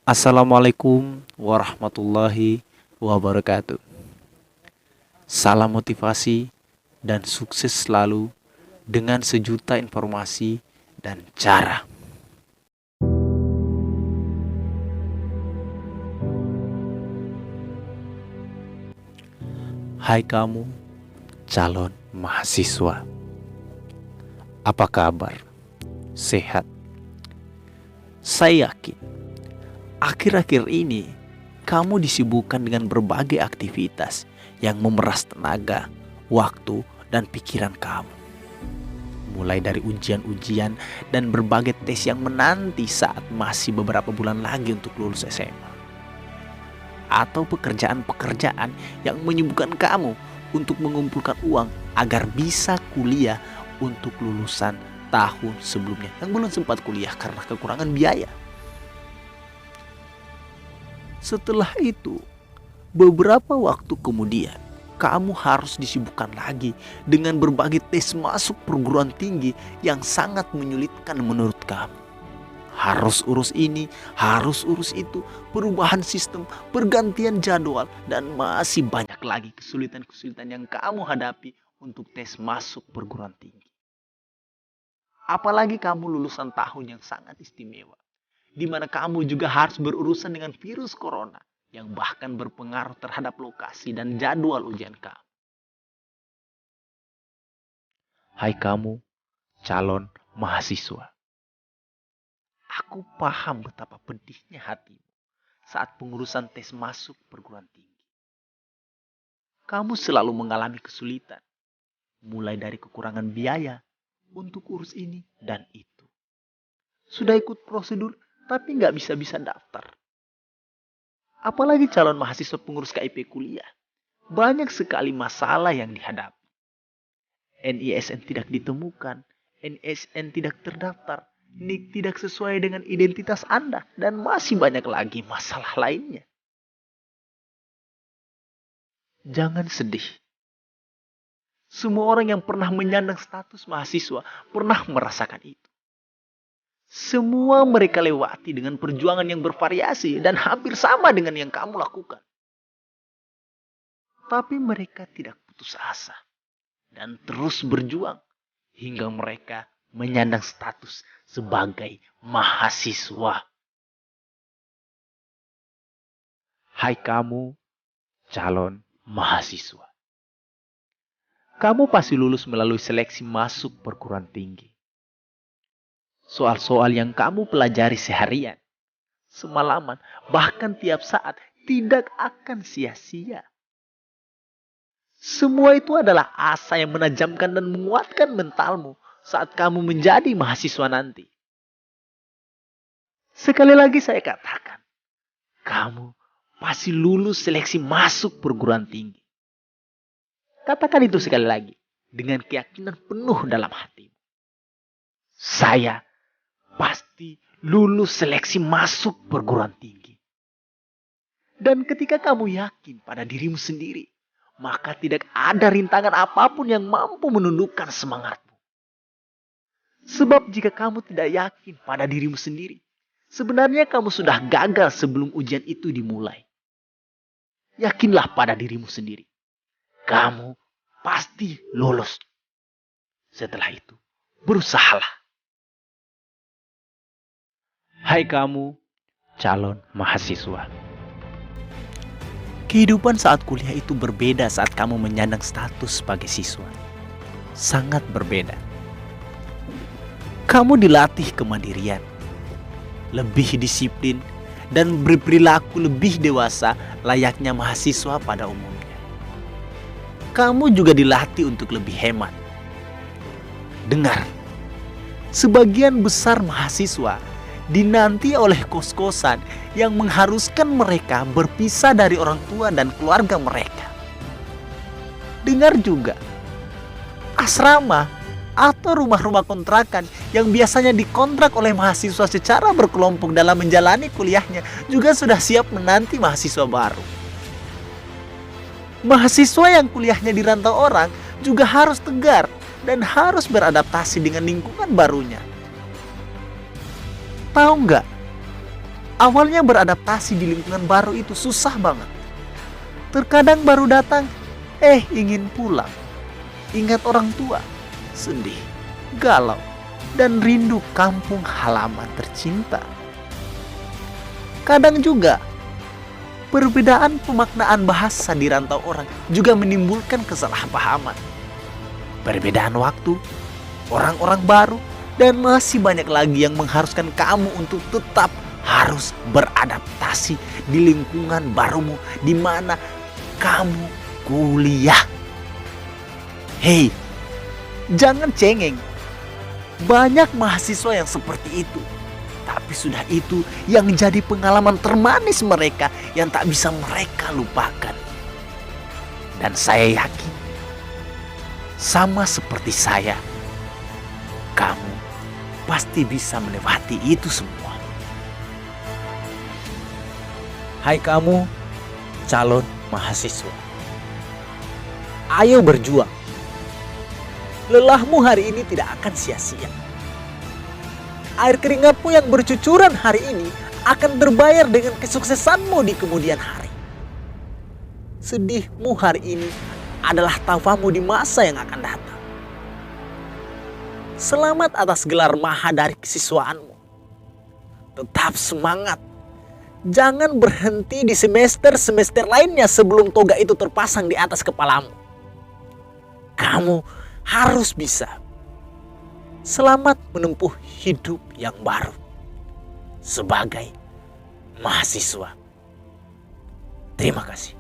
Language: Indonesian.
Assalamualaikum warahmatullahi wabarakatuh. Salam motivasi dan sukses selalu dengan sejuta informasi dan cara. Hai kamu, calon mahasiswa. Apa kabar? Sehat? Saya yakin akhir-akhir ini kamu disibukkan dengan berbagai aktivitas yang memeras tenaga, waktu, dan pikiran kamu. Mulai dari ujian-ujian dan berbagai tes yang menanti saat masih beberapa bulan lagi untuk lulus SMA. Atau pekerjaan-pekerjaan yang menyibukkan kamu untuk mengumpulkan uang agar bisa kuliah untuk lulusan tahun sebelumnya yang belum sempat kuliah karena kekurangan biaya. Setelah itu, beberapa waktu kemudian, kamu harus disibukkan lagi dengan berbagai tes masuk perguruan tinggi yang sangat menyulitkan menurut kamu. Harus urus ini, harus urus itu, perubahan sistem, pergantian jadwal, dan masih banyak lagi kesulitan-kesulitan yang kamu hadapi untuk tes masuk perguruan tinggi. Apalagi kamu lulusan tahun yang sangat istimewa, di mana kamu juga harus berurusan dengan virus corona yang bahkan berpengaruh terhadap lokasi dan jadwal ujian kamu. Hai kamu, calon mahasiswa. Aku paham betapa pedihnya hatimu saat pengurusan tes masuk perguruan tinggi. Kamu selalu mengalami kesulitan, mulai dari kekurangan biaya untuk urus ini dan itu. Sudah ikut prosedur, tapi nggak bisa-bisa daftar. Apalagi calon mahasiswa pengurus KIP kuliah. Banyak sekali masalah yang dihadapi. NISN tidak ditemukan, NISN tidak terdaftar, NIK tidak sesuai dengan identitas Anda, dan masih banyak lagi masalah lainnya. Jangan sedih. Semua orang yang pernah menyandang status mahasiswa pernah merasakan itu. Semua mereka lewati dengan perjuangan yang bervariasi dan hampir sama dengan yang kamu lakukan. Tapi mereka tidak putus asa dan terus berjuang hingga mereka menyandang status sebagai mahasiswa. Hai kamu, calon mahasiswa. Kamu pasti lulus melalui seleksi masuk perguruan tinggi. Soal-soal yang kamu pelajari seharian, semalaman, bahkan tiap saat tidak akan sia-sia. Semua itu adalah asa yang menajamkan dan menguatkan mentalmu saat kamu menjadi mahasiswa nanti. Sekali lagi saya katakan, kamu pasti lulus seleksi masuk perguruan tinggi. Katakan itu sekali lagi dengan keyakinan penuh dalam hatimu. Saya pasti lulus seleksi masuk perguruan tinggi. Dan ketika kamu yakin pada dirimu sendiri, maka tidak ada rintangan apapun yang mampu menundukkan semangatmu. Sebab jika kamu tidak yakin pada dirimu sendiri, sebenarnya kamu sudah gagal sebelum ujian itu dimulai. Yakinlah pada dirimu sendiri. Kamu pasti lulus. Setelah itu, berusahalah. Hai kamu, calon mahasiswa. Kehidupan saat kuliah itu berbeda saat kamu menyandang status sebagai siswa. Sangat berbeda. Kamu dilatih kemandirian, lebih disiplin, dan berperilaku lebih dewasa layaknya mahasiswa pada umumnya. Kamu juga dilatih untuk lebih hemat. Dengar, sebagian besar mahasiswa dinanti oleh kos-kosan yang mengharuskan mereka berpisah dari orang tua dan keluarga mereka. Dengar juga, asrama atau rumah-rumah kontrakan yang biasanya dikontrak oleh mahasiswa secara berkelompok dalam menjalani kuliahnya juga sudah siap menanti mahasiswa baru. Mahasiswa yang kuliahnya di rantau orang juga harus tegar dan harus beradaptasi dengan lingkungan barunya. Tahu nggak? Awalnya beradaptasi di lingkungan baru itu susah banget. Terkadang baru datang, ingin pulang. Ingat orang tua, sedih, galau, dan rindu kampung halaman tercinta. Kadang juga, perbedaan pemaknaan bahasa di rantau orang juga menimbulkan kesalahpahaman. Perbedaan waktu, orang-orang baru, dan masih banyak lagi yang mengharuskan kamu untuk tetap harus beradaptasi di lingkungan barumu di mana kamu kuliah. Hei, jangan cengeng. Banyak mahasiswa yang seperti itu. Tapi sudah itu yang jadi pengalaman termanis mereka yang tak bisa mereka lupakan. Dan saya yakin, sama seperti saya, kamu pasti bisa melewati itu semua. Hai kamu, calon mahasiswa. Ayo berjuang. Lelahmu hari ini tidak akan sia-sia. Air keringatmu yang bercucuran hari ini akan terbayar dengan kesuksesanmu di kemudian hari. Sedihmu hari ini adalah tawamu di masa yang akan datang. Selamat atas gelar maha dari kesiswaanmu. Tetap semangat. Jangan berhenti di semester-semester lainnya sebelum toga itu terpasang di atas kepalamu. Kamu harus bisa. Selamat menempuh hidup yang baru sebagai mahasiswa. Terima kasih.